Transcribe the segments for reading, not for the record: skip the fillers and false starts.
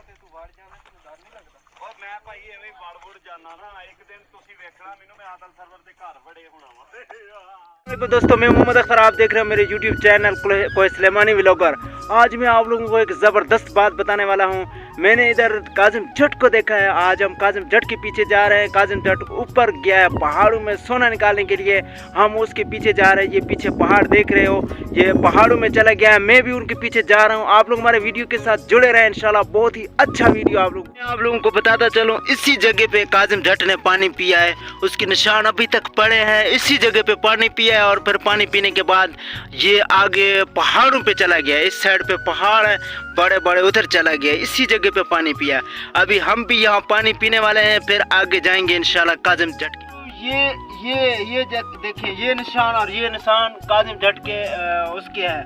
ਤੇ ਤੂੰ ਵੜ ਜਾਣਾ, ਤੈਨੂੰ ਡਰ ਨਹੀਂ ਲੱਗਦਾ? ਓਏ ਮੈਂ ਭਾਈ ਐਵੇਂ ਵੜ ਵੜ ਜਾਣਾ ना, एक दिन ਤੁਸੀਂ ਵੇਖਣਾ ਮੈਨੂੰ ਮੈਂ ਆਦਲ ਸਰਵਰ ਦੇ ਘਰ ਵੜੇ ਹੋਣਾ ਵਾ। दोस्तों मैं मोहम्मद अख्तर, आप देख रहे हैं मेरे YouTube चैनल कोई सुलेमानी व्लॉगर। आज मैं आप लोगों को एक ज़बरदस्त बात बताने वाला हूँ। मैंने इधर काजिम जट को देखा है। आज हम काजिम जट के पीछे जा रहे हैं। काजिम जट ऊपर गया है पहाड़ों में सोना निकालने के लिए, हम उसके पीछे जा रहे हैं। ये पीछे पहाड़ देख रहे हो, ये पहाड़ों में चला गया है, मैं भी उनके पीछे जा रहा हूँ। आप लोग हमारे वीडियो के साथ जुड़े रहे, इंशाल्लाह बहुत ही अच्छा वीडियो आप लोगों को बताता चलूँ। इसी जगह पे काजिम जट ने पानी पिया है, उसके निशान अभी तक पड़े हैं। इसी जगह पे पानी पिया है और फिर पानी पीने के बाद ये आगे पहाड़ों पे चला गया। इस साइड पे पहाड़ है बड़े बड़े, उधर चला गया। इसी जगह पे पानी पिया। अभी हम भी यहाँ पानी पीने वाले हैं, फिर आगे जाएंगे इंशाल्लाह काजिम जट के। ये देखिए, ये निशान और ये निशान काजिम जट के उसके है,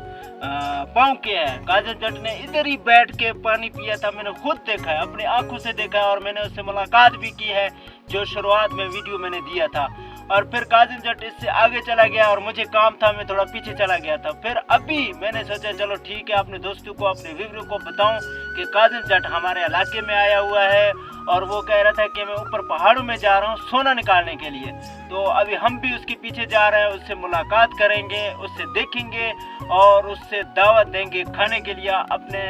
पाँव के है। काजिम जट ने इधर ही बैठ के पानी पिया था, मैंने खुद देखा है, अपनी आंखों से देखा है और मैंने उससे मुलाकात भी की है, जो शुरुआत में वीडियो मैंने दिया था। और फिर काजिम जट इससे आगे चला गया और मुझे काम था, मैं थोड़ा पीछे चला गया था। फिर अभी मैंने सोचा चलो ठीक है, अपने दोस्तों को, अपने व्यूअर को बताऊं कि काजिम जट हमारे इलाके में आया हुआ है और वो कह रहा था कि मैं ऊपर पहाड़ों में जा रहा हूँ सोना निकालने के लिए। तो अभी हम भी उसके पीछे जा रहे हैं, उससे मुलाकात करेंगे, उससे देखेंगे और उससे दावत देंगे खाने के लिए, अपने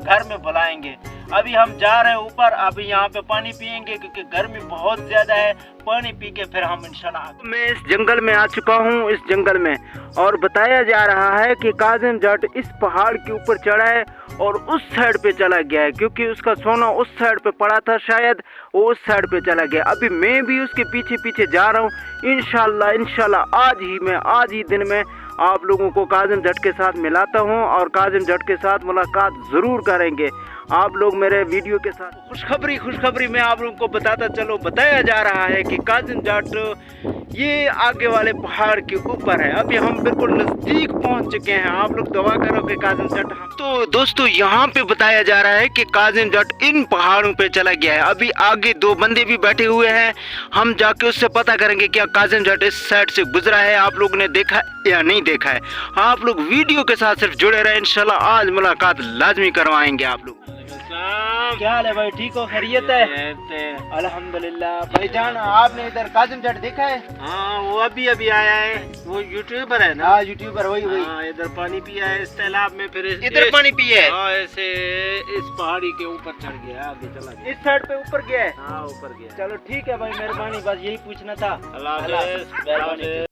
घर में बुलाएंगे। अभी हम जा रहे हैं ऊपर, अभी यहाँ पे पानी पियेंगे क्योंकि गर्मी बहुत ज़्यादा है। पानी पी के फिर हम इंशाल्लाह। मैं इस जंगल में आ चुका हूँ, इस जंगल में, और बताया जा रहा है कि काजिम जट इस पहाड़ के ऊपर चढ़ा है और उस साइड पे चला गया है, क्योंकि उसका सोना उस साइड पे पड़ा था, शायद वो उस साइड पे चला गया। अभी मैं भी उसके पीछे पीछे जा रहा हूँ। इंशाल्लाह आज ही दिन में आप लोगों को काजिम जट के साथ मिलाता हूँ और काजिम जट के साथ मुलाकात ज़रूर करेंगे। आप लोग मेरे वीडियो के साथ खुशखबरी में आप लोगों को बताता चलो। बताया जा रहा है कि काजिम जट ये आगे वाले पहाड़ के ऊपर है। अभी हम बिल्कुल नज़दीक पहुंच चुके हैं। आप लोग दुआ करो कि काजिम जट तो दोस्तों यहाँ पे बताया जा रहा है कि काजिम जट इन पहाड़ों पे चला गया है। अभी आगे दो बंदे भी बैठे हुए हैं, हम जाके उससे पता करेंगे क्या काजिम जट इस साइड से गुजरा है, आप लोगों ने देखा या नहीं देखा है। आप लोग वीडियो के साथ सिर्फ जुड़े रहे, इंशाल्लाह आज मुलाकात लाजमी करवाएंगे आप लोग। क्या हाल है भाई, ठीक हो, खैरियत है? अल्हम्दुलिल्लाह। भाईजान आपने इधर काजिम जट देखा है? हाँ वो अभी आया है, वो यूट्यूबर है ना? हाँ यूट्यूबर, वही। इधर पानी पिया है इस तालाब में, फिर इधर पानी पिया है। हाँ ऐसे इस पहाड़ी के ऊपर चढ़ गया, आगे चला गया। इस साइड पे ऊपर गया है? हाँ ऊपर गया। चलो ठीक है भाई, मेहरबानी, बस यही पूछना था। अल्लाह हाफ़िज़।